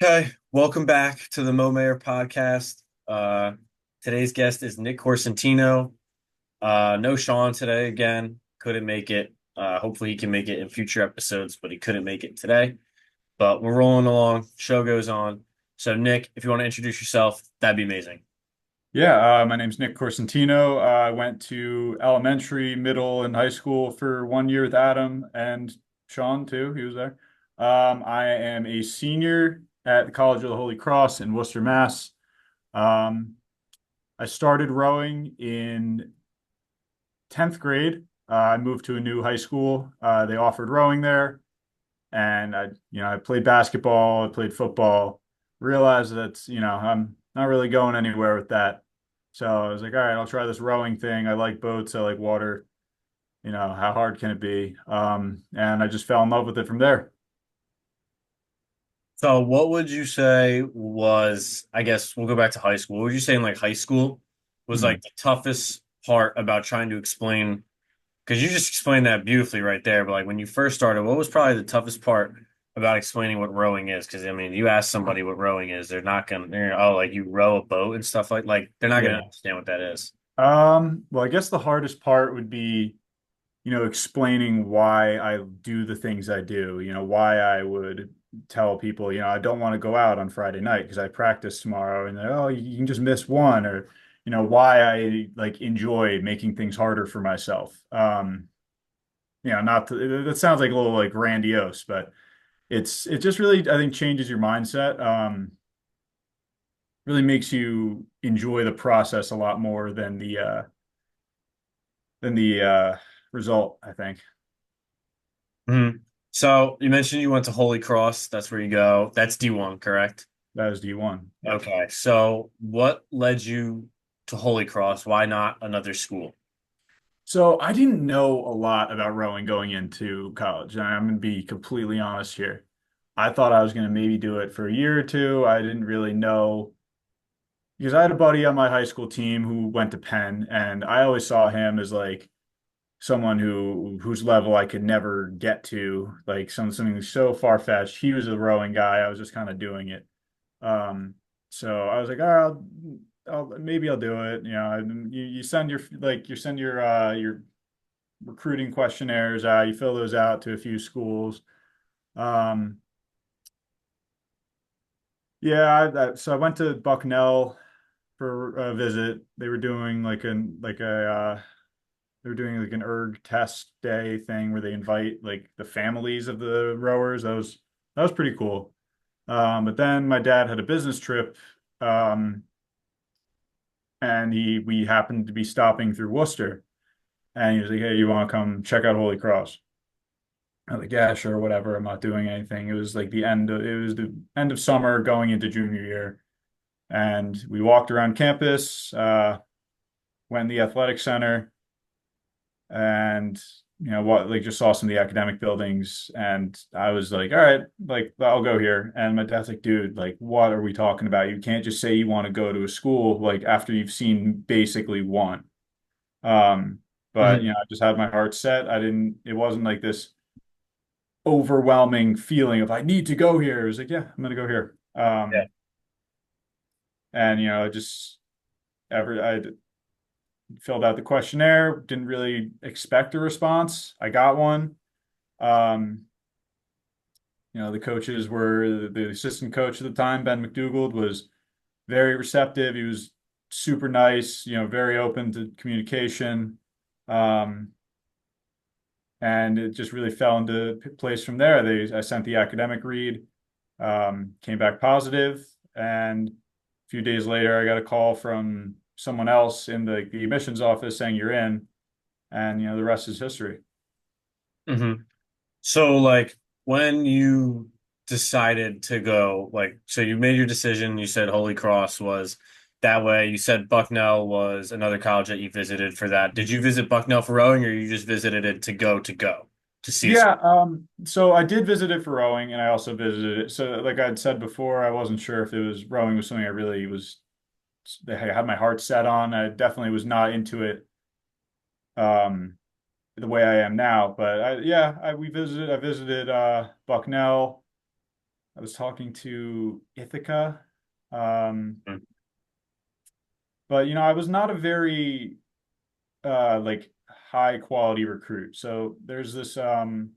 Okay, welcome back to the Mo Mayor podcast. Today's guest is Nick Corsentino. No Sean today again. Couldn't make it. Hopefully he can make it in future episodes, but he couldn't make it today. But we're rolling along. Show goes on. So Nick, if you want to introduce yourself, that'd be amazing. Yeah, my name's Nick Corsentino. I went to elementary, middle, and high school for 1 year with Adam and Sean too. He was there. I am a senior at the College of the Holy Cross in Worcester, Mass. Um, I started rowing in 10th grade. I moved to a new high school. They offered rowing there, and I played basketball, I played football. Realized that, I'm not really going anywhere with that. So I was like, all right, I'll try this rowing thing. I like boats, I like water. How hard can it be? And I just fell in love with it from there. So what would you say was, I guess we'll go back to high school. What would you say in like high school was Hmm. like the toughest part about trying to explain? Because you just explained that beautifully right there. But like when you first started, what was probably the toughest part about explaining what rowing is? Because I mean, you ask somebody what rowing is, they're not gonna, oh, like you row a boat and stuff like they're not gonna Yeah. understand what that is. Well, I guess the hardest part would be, explaining why I do the things I do, why I would tell people, I don't want to go out on Friday night because I practice tomorrow and oh, you can just miss one or, why I like enjoy making things harder for myself. Not to, that sounds like a little like grandiose, but it just really, I think, changes your mindset. Really makes you enjoy the process a lot more than the result, I think. Mhm. So you mentioned you went to Holy Cross. That's where you go. That's D1, correct? That is D1. Yep. Okay. So what led you to Holy Cross? Why not another school? So I didn't know a lot about rowing going into college. And I'm going to be completely honest here. I thought I was going to maybe do it for a year or two. I didn't really know because I had a buddy on my high school team who went to Penn, and I always saw him as like someone whose level I could never get to, like something so far-fetched. He was a rowing guy. I was just kind of doing it. So I was like, all right, maybe I'll do it. You send your recruiting questionnaires out. You fill those out to a few schools. Um, yeah, so I went to Bucknell for a visit. They were doing they were doing like an erg test day thing where they invite like the families of the rowers. That was pretty cool. But then my dad had a business trip, um, and he we happened to be stopping through Worcester, and he was like, "Hey, you want to come check out Holy Cross?" I was like, "Yeah, sure, whatever. I'm not doing anything." It was the end of summer going into junior year, and we walked around campus, went in the athletic center, and what like just saw some of the academic buildings, and I was like, all right, like I'll go here. And my dad's like, dude, like what are we talking about? You can't just say you want to go to a school like after you've seen basically one. um but Mhm. I just had my heart set. It wasn't like this overwhelming feeling of I need to go here. It was like, yeah, I'm gonna go here. Yeah. And just I filled out the questionnaire, didn't really expect a response. I got one. um the coaches were the assistant coach at the time, Ben McDougald, was very receptive. He was super nice, very open to communication. Um, and it just really fell into place from there. I sent the academic read, came back positive, and a few days later, I got a call from someone else in the admissions office saying you're in, and the rest is history. hmm So like when you decided to go, like so you made your decision, you said Holy Cross was that way. You said Bucknell was another college that you visited for that. Did you visit Bucknell for rowing or you just visited it to see a Yeah, so I did visit it for rowing, and I also visited it. So, like I'd said before, I wasn't sure if it was rowing was something I really was I had my heart set on. I definitely was not into it um the way I am now. But I visited Bucknell. I was talking to Ithaca. Um, Mm. but I was not a very like high quality recruit. So there's this there's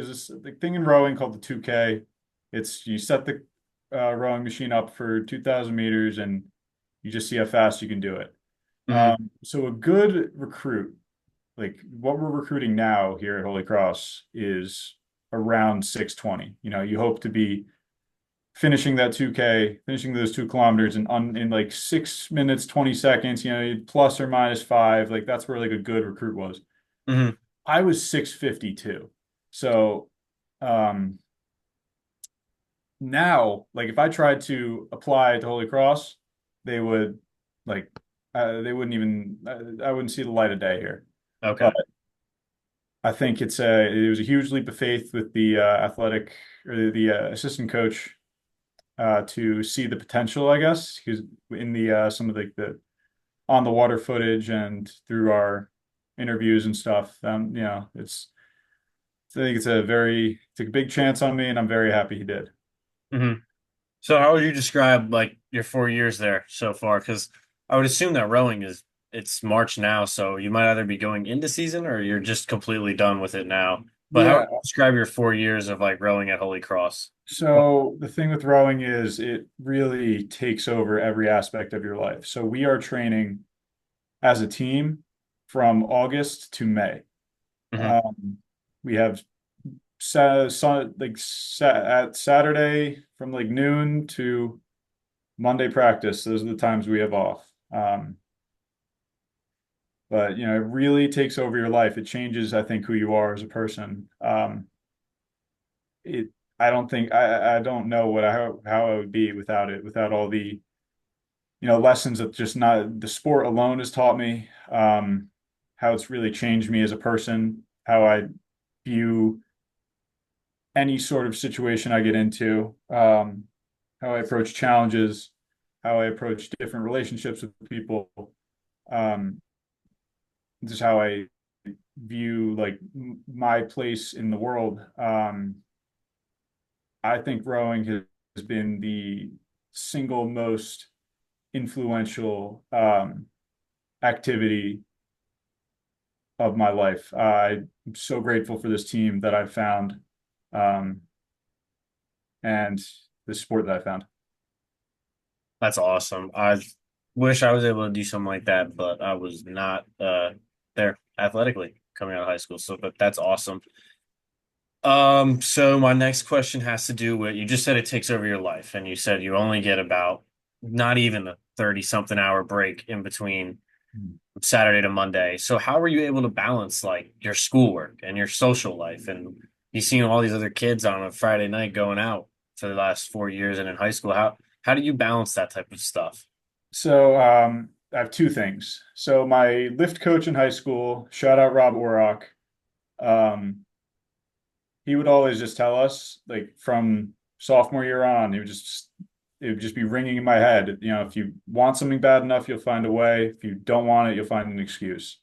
this like, thing in rowing called the 2K. It's you set the rowing machine up for 2,000 meters and you just see how fast you can do it. Hmm. So a good recruit, like what we're recruiting now here at Holy Cross, is around 6:20. You hope to be finishing that 2K, finishing those 2 kilometers in like 6 minutes, 20 seconds, plus or minus five. Like that's where like a good recruit was. Hmm. I was 6:52. So um now, like if I tried to apply to Holy Cross, they would like they wouldn't even I wouldn't see the light of day here. Okay. But I think it was a huge leap of faith with the athletic or the assistant coach to see the potential, I guess, because in the some of the on the water footage and through our interviews and stuff, I think it's a big chance on me, and I'm very happy he did. Hmm. So how would you describe like your 4 years there so far? Because I would assume that rowing it's March now, so you might either be going into season or you're just completely done with it now. But how would Yeah. you describe your 4 years of like rowing at Holy Cross? So the thing with rowing is it really takes over every aspect of your life. So we are training as a team from August to May. Hmm. Um, we have at Saturday from like noon to Monday practice. Those are the times we have off. But it really takes over your life. It changes, I think, who you are as a person. It I don't think I don't know how I would be without it, without all the lessons that just not the sport alone has taught me, how it's really changed me as a person, how I view any sort of situation I get into, how I approach challenges, how I approach different relationships with people, um, just how I view like my place in the world. I think rowing has been the single most influential activity of my life. I'm so grateful for this team that I've found, um, and the sport that I found. That's awesome. I wish I was able to do something like that, but I was not there athletically coming out of high school. So, but that's awesome. So my next question has to do with you just said it takes over your life, and you said you only get about not even a 30 something hour break in between Saturday to Monday. So how were you able to balance like your schoolwork and your social life? And you seeing all these other kids on a Friday night going out for the last 4 years and in high school. How do you balance that type of stuff? So I have two things. So my lift coach in high school, shout out Rob Orrock. Um, he would always just tell us, like from sophomore year on, it would just be ringing in my head. If you want something bad enough, you'll find a way. If you don't want it, you'll find an excuse.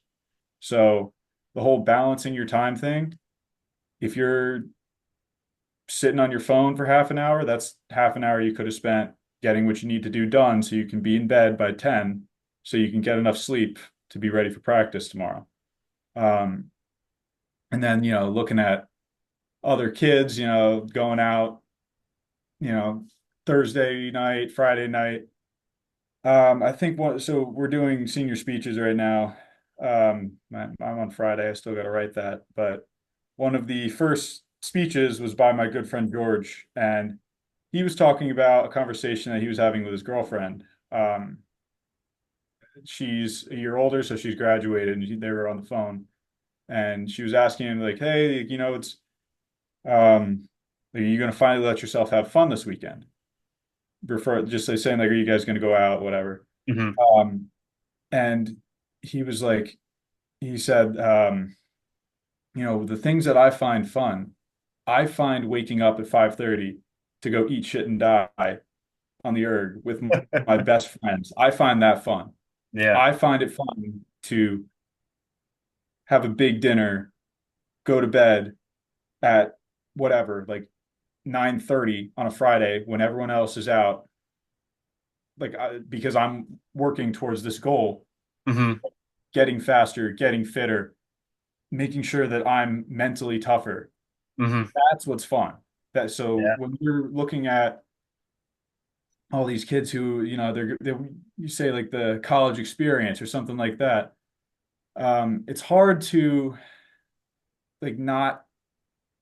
So the whole balancing your time thing, if you're sitting on your phone for half an hour, that's half an hour you could have spent getting what you need to do done so you can be in bed by 10 so you can get enough sleep to be ready for practice tomorrow. Um, and then, looking at other kids, going out, you know, Thursday night, Friday night. I think so we're doing senior speeches right now. I'm on Friday. I still got to write that. But one of the first speeches was by my good friend George, and he was talking about a conversation that he was having with his girlfriend. Um, she's a year older, so she's graduated, and they were on the phone, and she was asking him like, "Hey, it's are you gonna finally let yourself have fun this weekend?" Refer just like saying like, "Are you guys gonna go out, whatever?" Hmm. Um, and he was like, he said, the things that I find fun, I find waking up at 5:30 to go eat shit and die on the erg with my best friends. I find that fun. Yeah. I find it fun to have a big dinner, go to bed at whatever, like 9:30 on a Friday when everyone else is out, because I'm working towards this goal, Hmm. getting faster, getting fitter, making sure that I'm mentally tougher. Hmm. That's what's fun. That so Yeah. when you're looking at all these kids who, they you say like the college experience or something like that, it's hard to like not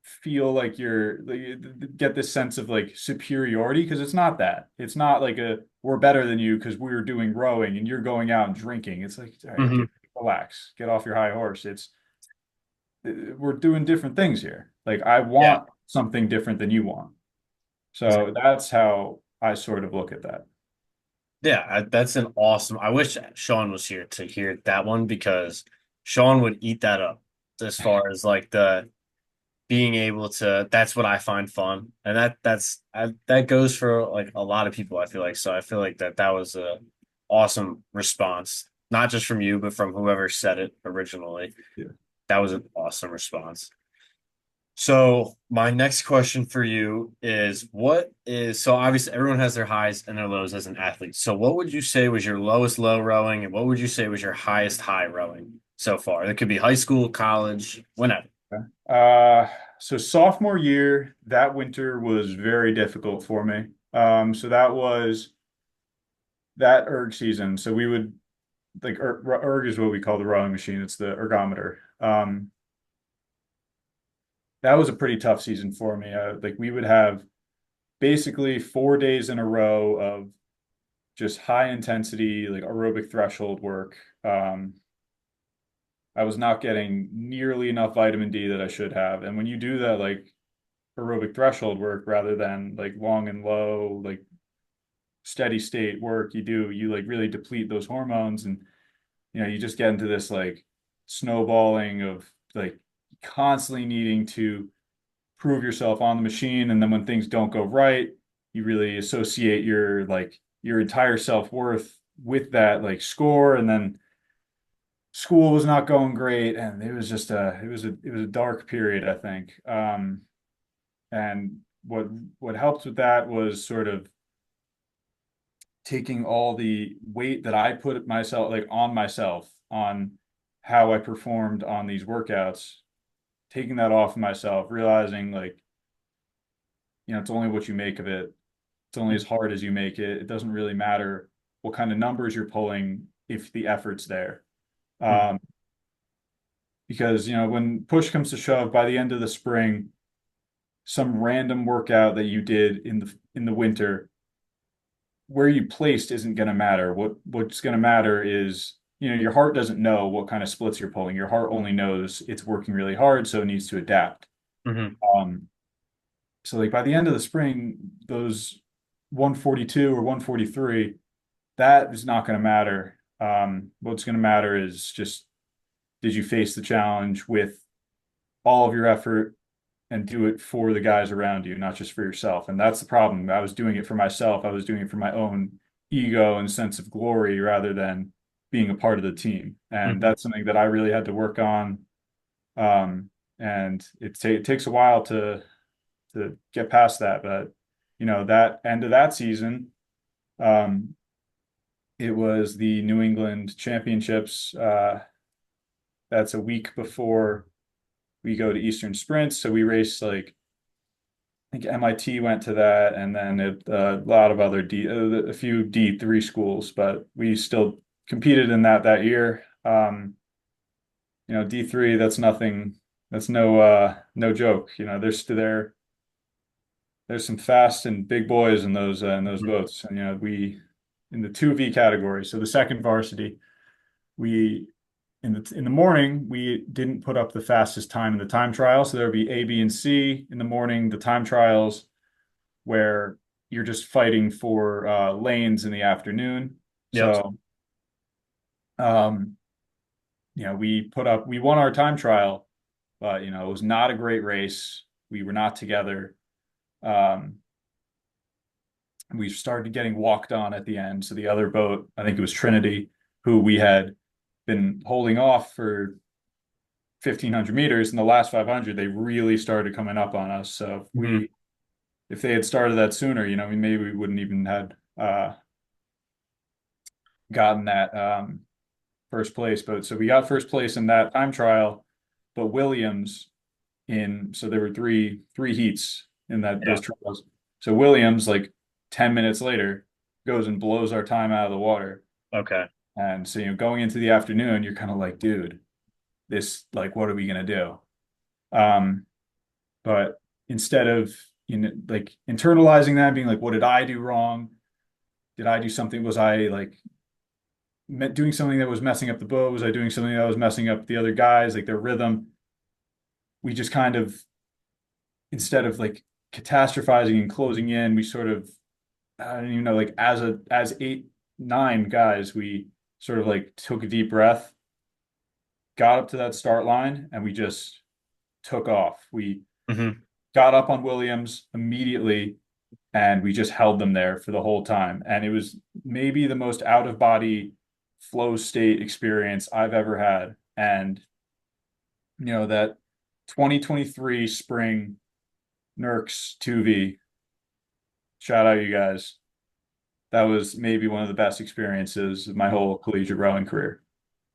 feel like you're like, get this sense of like superiority because it's not that. It's not like a we're better than you because we're doing rowing and you're going out and drinking. It's like, all right, Hmm. relax, get off your high horse. It's we're doing different things here. Like I Yeah. want something different than you want. So that's how I sort of look at that. Yeah, that's an awesome. I wish Sean was here to hear that one because Sean would eat that up as far as like the being able to. That's what I find fun, and that goes for like a lot of people. I feel like so. I feel like that was a awesome response, not just from you, but from whoever said it originally. Yeah. That was an awesome response. So my next question for you is so obviously everyone has their highs and their lows as an athlete. So what would you say was your lowest low rowing and what would you say was your highest high rowing so far? It could be high school, college, whenever. Okay. So sophomore year, that winter was very difficult for me. So that was that erg season. So we would like erg is what we call the rowing machine. It's the ergometer. That was a pretty tough season for me. Like we would have basically 4 days in a row of just high intensity, like aerobic threshold work. I was not getting nearly enough vitamin D that I should have. And when you do that, like aerobic threshold work rather than like long and low, like steady state work, you like really deplete those hormones and you just get into this like snowballing of like constantly needing to prove yourself on the machine. And then when things don't go right, you really associate your entire self-worth with that like score. And then school was not going great. And it was just it was a dark period, I think. And what helped with that was sort of taking all the weight that I put myself like on myself on how I performed on these workouts, taking that off of myself, realizing like, it's only what you make of it. It's only as hard as you make it. It doesn't really matter what kind of numbers you're pulling if the effort's there. Mhm. Um, because, when push comes to shove, by the end of the spring, some random workout that you did in the winter, where you placed isn't going to matter. What's going to matter is, your heart doesn't know what kind of splits you're pulling. Your heart only knows it's working really hard, so it needs to adapt. Mhm. Um, so like by the end of the spring, those 142 or 143, that is not going to matter. What's going to matter is just did you face the challenge with all of your effort and do it for the guys around you, not just for yourself. And that's the problem. I was doing it for myself. I was doing it for my own ego and sense of glory rather than being a part of the team. And Mhm. that's something that I really had to work on. And it takes a while to get past that. But that end of that season, um, it was the New England Championships. That's a week before we go to Eastern Sprints. So we race like I think MIT went to that, and then a lot of other a few D3 schools, but we still competed in that year. D3, that's nothing. That's no joke. There's some fast and big boys in those Mhm. boats, and we in the 2V category, so the second varsity, we in the morning we didn't put up the fastest time in the time trial, so there would be A, B, and C in the morning. The time trials where you're just fighting for lanes in the afternoon. Yep. So, um, we won our time trial, but it was not a great race. We were not together. Um, we started getting walked on at the end. So the other boat, I think it was Trinity, who we had been holding off for 1,500 meters. In the last 500, they really started coming up on us. So Mhm. if they had started that sooner, maybe we wouldn't even had gotten that first place. But so we got first place in that time trial, but Williams so there were three heats in those Yeah. trials. So Williams, like 10 minutes later, goes and blows our time out of the water. Okay. And so, going into the afternoon, you're kind of like, dude, what are we gonna do? Um, but instead of like internalizing that, being like, what did I do wrong? Did I do something? Was I like doing something that was messing up the boat? Was I doing something that was messing up the other guys, like their rhythm? We just kind of, instead of like catastrophizing and closing in, we sort of, I don't even know, like as eight, nine guys, we sort of like took a deep breath, got up to that start line, and we just took off. We Hmm. got up on Williams immediately, and we just held them there for the whole time. And it was maybe the most out of body flow state experience I've ever had. And that 2023 spring NERCS 2V, shout out you guys. That was maybe one of the best experiences of my whole collegiate rowing career.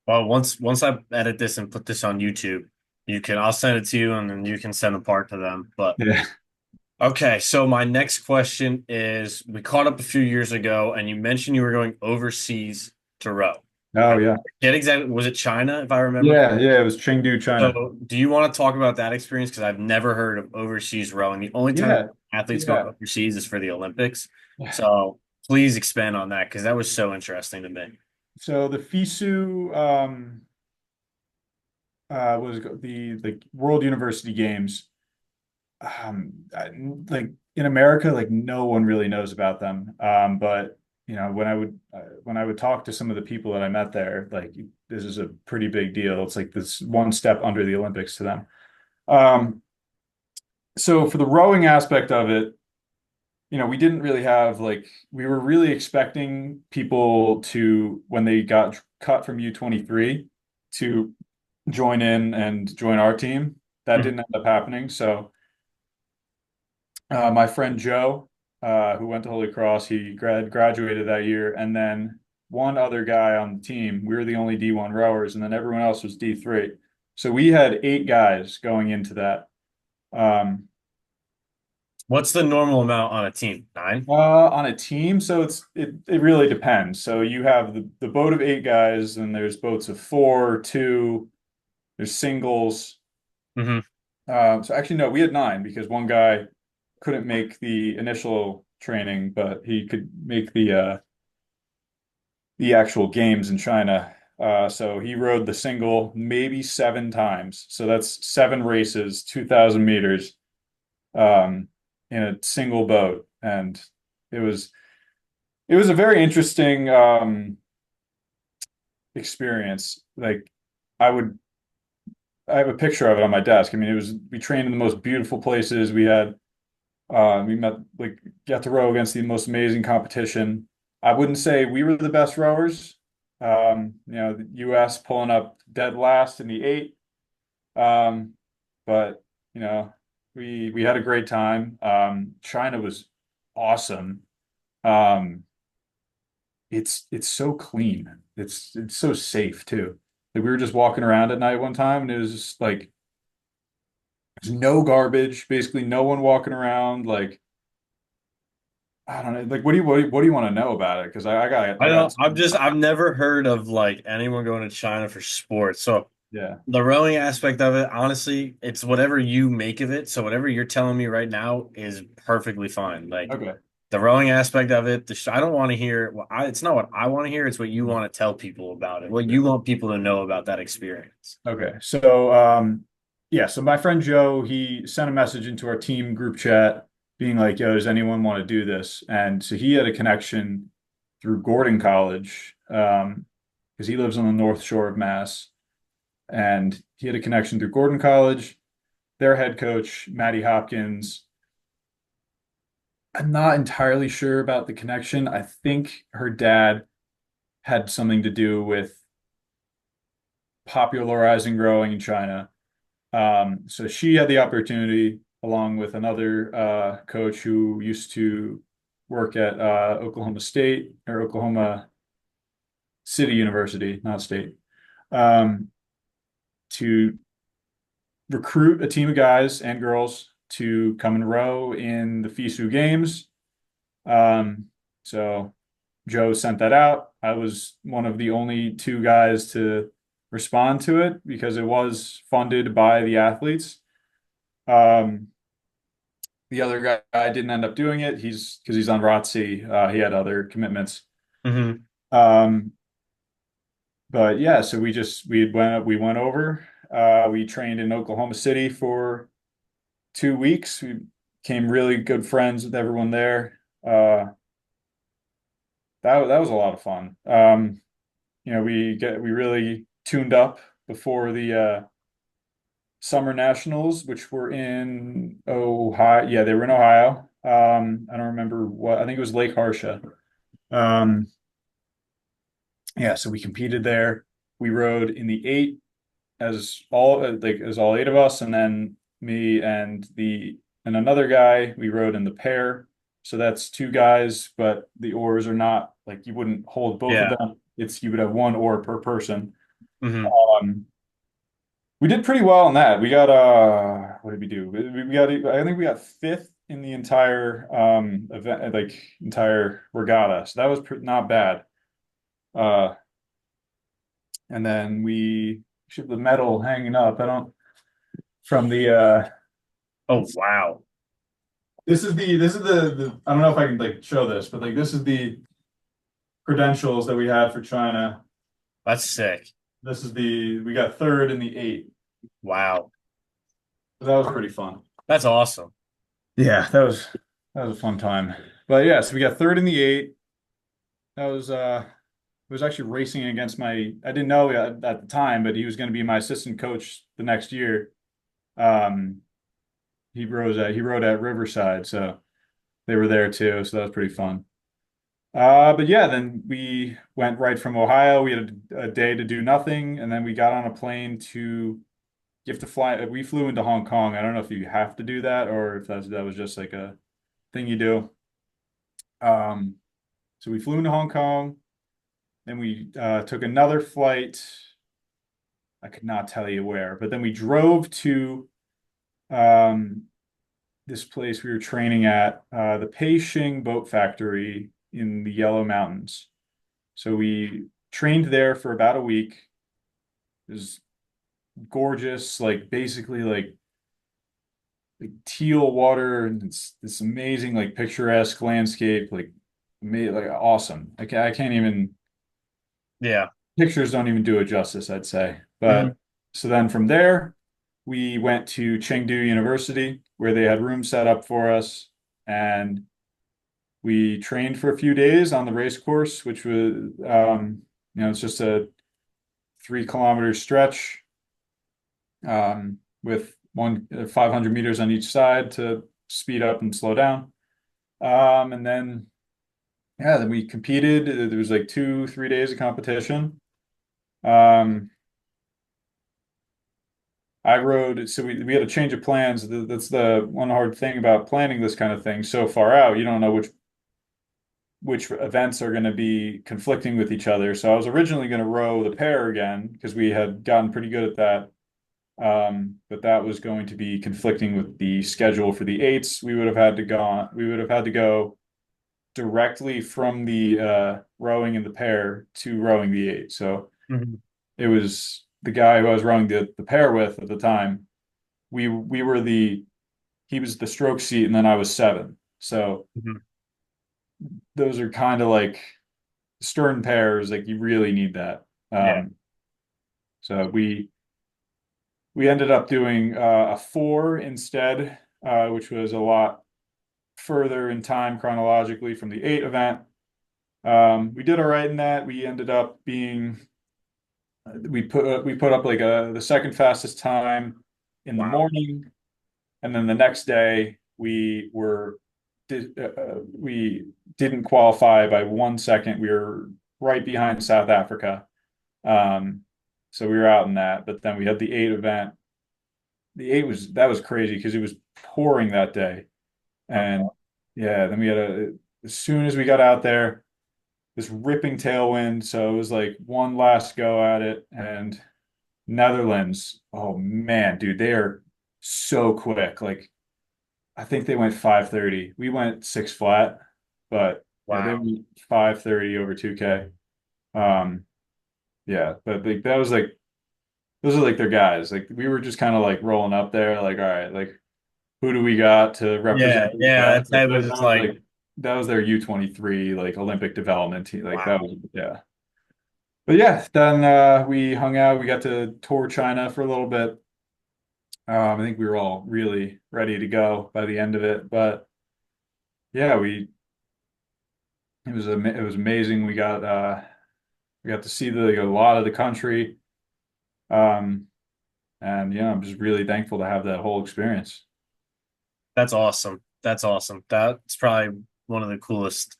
Well, once I edit this and put this on YouTube, I'll send it to you and then you can send a part to them. But Yeah. okay, so my next question is we caught up a few years ago and you mentioned you were going overseas to row. I Oh yeah. forget exactly, was it China if I remember? Yeah, yeah, it was Chengdu, China. So, do you want to talk about that experience? Because I've never heard of overseas rowing. The only time Yeah. athletes go Yeah. overseas is for the Olympics. So, please expand on that because that was so interesting to me. So the FISU was the World University Games. Like in America, like no one really knows about them. But when I would talk to some of the people that I met there, like this is a pretty big deal. It's like this one step under the Olympics to them. Um, so for the rowing aspect of it, we didn't really have like we were really expecting people to when they got cut from U23 to join in and join our team. That Mhm. didn't end up happening. So my friend Joe, who went to Holy Cross, he graduated that year, and then one other guy on the team. We were the only D1 rowers, and then everyone else was D3. So we had eight guys going into that. Um, What's the normal amount on a team? Nine? on a team, so it really depends. So you have the boat of eight guys, and there's boats of four, two, there's singles. Hmm. So actually, no, we had nine because one guy couldn't make the initial training, but he could make the actual games in China. So he rode the single maybe seven times. So that's seven races, 2,000 meters, um, in a single boat, and it was it was a very interesting experience. Like I would I have a picture of it on my desk. I mean, we trained in the most beautiful places. We met like got to row against the most amazing competition. I wouldn't say we were the best rowers. The US pulling up dead last in the eight. Um, but you know, we had a great time. China was awesome. Um, it's so clean. It's so safe too. Like we were just walking around at night one time and it was just like there's no garbage, basically no one walking around. Like I don't know. Like what do you want to know about it? Because I I got don't, I've never heard of like anyone going to China for sports. So, yeah. the rowing aspect of it, honestly, it's whatever you make of it. So, whatever you're telling me right now is perfectly fine. Like, Okay. the rowing aspect of it, I don't want to hear. It's not what I want to hear. It's what you want to tell people about it. What Yeah. you want people to know about that experience. Okay. So yeah, so my friend Joe, he sent a message into our team group chat being like, yo, does anyone want to do this? And so he had a connection through Gordon College, because he lives on the North Shore of Mass. And he had a connection through Gordon College. Their head coach, Maddie Hopkins, I'm not entirely sure about the connection. I think her dad had something to do with popularizing growing in China. So she had the opportunity. along with another coach who used to work at Oklahoma State or Oklahoma City University, not State, um, to recruit a team of guys and girls to come and row in the FISU games. Um, so Joe sent that out. I was one of the only two guys to respond to it because it was funded by the athletes. Um, the other guy didn't end up doing it. He's because he's on ROTC. He had other commitments. Hmm. Um, but yeah, so we went over. We trained in Oklahoma City for 2 weeks. We became really good friends with everyone there. That was a lot of fun. We really tuned up before the summer nationals, which were in Ohio. Yeah, they were in Ohio. I don't remember what. I think it was Lake Harsha. Um, yeah, so we competed there. We rode in the eight as all eight of us, and then me and another guy. We rode in the pair. So that's two guys, but the oars are not like you wouldn't hold both of Yeah. them. It's you would have one oar per person. Hmm. Um, we did pretty well on that. We got what did we do? We got I think we got fifth in the entire event, like entire regatta. So that was not bad. Uh, and then we should the medal hanging up. I don't from the Oh, wow. this is the I don't know if I can like show this, but like this is the credentials that we had for China. That's sick. This is the we got third in the eight. Wow. So that was pretty fun. That's awesome. Yeah, that was a fun time. But yeah, so we got third in the eight. That was it was actually racing against my I didn't know at the time, but he was going to be my assistant coach the next year. Um he rode at Riverside, so they were there too, so that was pretty fun. But yeah, then we went right from Ohio. We had a day to do nothing, and then we got on a plane to you have to fly. We flew into Hong Kong. I don't know if you have to do that or if that was just like a thing you do. Um, so we flew into Hong Kong, then we took another flight. I could not tell you where, but then we drove to um, this place we were training at, the Peishing Boat Factory in the Yellow Mountains. So we trained there for about a week. It was gorgeous, like basically like teal water and it's this amazing like picturesque landscape, like awesome. I can't even Yeah. pictures don't even do it justice, I'd say. Hmm. But so then from there, we went to Chengdu University where they had rooms set up for us, and we trained for a few days on the race course, which was it's just a 3 kilometer stretch with 500 meters on each side to speed up and slow down. And then yeah, then we competed. There was like 3 days of competition. Um, I rode, so we had a change of plans. That's the one hard thing about planning this kind of thing so far out. You don't know which events are going to be conflicting with each other. So I was originally going to row the pair again because we had gotten pretty good at that. But that was going to be conflicting with the schedule for the eights. We would have had to go directly from the rowing in the pair to rowing the eight. So Hmm. it was the guy who I was rowing the pair with at the time. We were the he was the stroke seat and then I was seven. So Hmm. those are kind of like stern pairs, like you really need that. Yeah. So we ended up doing a four instead, which was a lot further in time chronologically from the eight event. We did all right in that. We ended up being we put up like the second fastest time in the Wow. morning, and then the next day we didn't qualify by 1 second. We were right behind South Africa. Um, so we were out in that, but then we had the eight event. The eight was that was crazy because it was pouring that day. And yeah, then we had as soon as we got out there, this ripping tailwind. So it was like one last go at it. And Netherlands, oh man, dude, they are so quick. Like I think they went 5:30. We went six flat, but yeah, they Wow. went 5:30 over 2K. Um, yeah, but like that was like those are like their guys. Like we were just kind of like rolling up there, like, all right, like who do we got to Yeah, represent the yeah, US? that's Like that was that just was like like that was their U23 like Olympic development team. Like that wow. was yeah. But yeah, then we hung out. We got to tour China for a little bit. I think we were all really ready to go by the end of it. But yeah, we it was amazing. We got to see like, a lot of the country. Um, and yeah, I'm just really thankful to have that whole experience. That's awesome. That's awesome. That's probably one of the coolest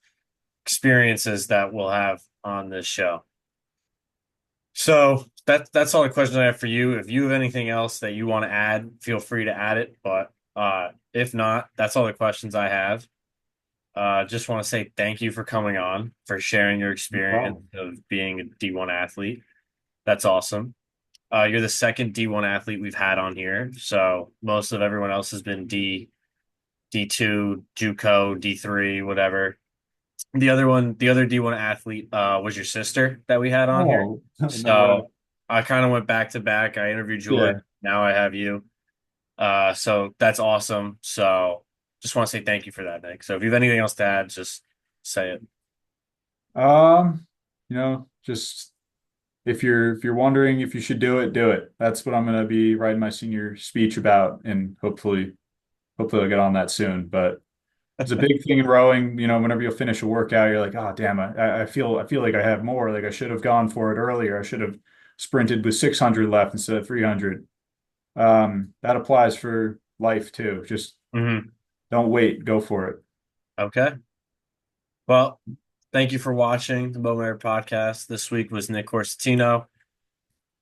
experiences that we'll have on this show. So that's all the questions I have for you. If you have anything else that you want to add, feel free to add it. But if not, that's all the questions I have. Just want to say thank you for coming on, for sharing your No experience problem. of being a D1 athlete. That's awesome. You're the second D1 athlete we've had on here. So most of everyone else has been D2, JUCO, D3, whatever. The other D1 athlete was your sister that we had on here. Oh, no way. So I kind of went back to back. I interviewed Julia. Yeah. Now I have you. So that's awesome. So just want to say thank you for that, Nick. So if you have anything else to add, just say it. Um, just if you're wondering if you should do it, do it. That's what I'm gonna be writing my senior speech about, and hopefully I'll get on that soon. But it's a big thing in rowing. Whenever you'll finish a workout, you're like, oh damn, I feel like I have more. Like I should have gone for it earlier. I should have sprinted with 600 left instead of 300. That applies for life too. Just Hmm. don't wait, go for it. Okay. Well, thank you for watching the Bowmare podcast. This week was Nick Corsentino.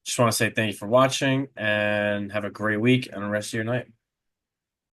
Just want to say thank you for watching and have a great week and the rest of your night.